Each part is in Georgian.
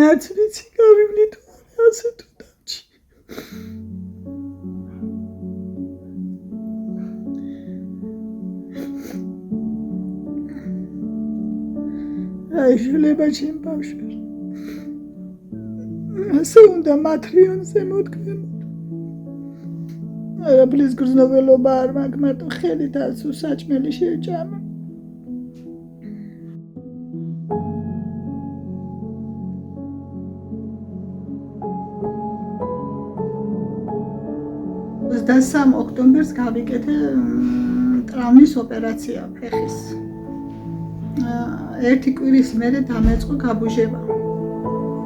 არც ვიცი გავივლი თუ არა ასე თუ დავჭი. აი შულება ჩემ ბავშვებს. ასე უნდა მატრიონზე მოდგმებოდ. არაფრის გრძნობელობა არ მაქვს, მარტო ხელით ასუ საჭმელი შეჭამა. Dasam ოქტომბერს გავიკეთე ტრავმის ოპერაცია ფეხის. ერთი კვირის მერე დამეწყო გაბუჟება.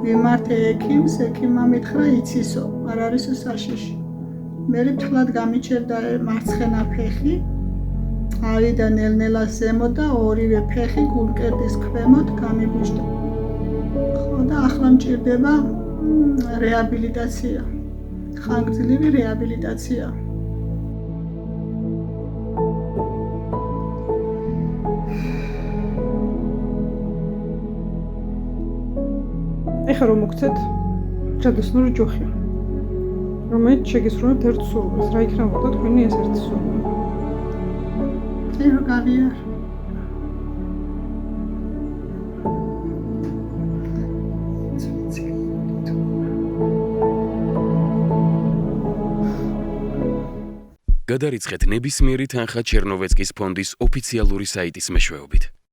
მიმართე ექიმს, ექიმმა მითხრა იცისო, არ არისო საშიში. მერე ფთლად გამიჩერდა მარცხენა ფეხი, ავიდა ნელ-ნელა ზემოთ და ორივე ფეხი გულმკერდის ქვემოთ გამიბუჟდა. ხო და ახლა მჭირდება რეაბილიტაცია. ხანგრძლივი რეაბილიტაცია. ეხლა რომ მოგცეთ ჯადოსნური ჯოხი. რომელიც შეგისრულებთ ერთ სურვილს, რა იქნებოდა თქვენი ეს ერთი სურვილი? რო გავიარ. გადარიცხეთ ნებისმიერი თანხა ჩერნოვეცკის ფონდის ოფიციალური საიტის მეშვეობით.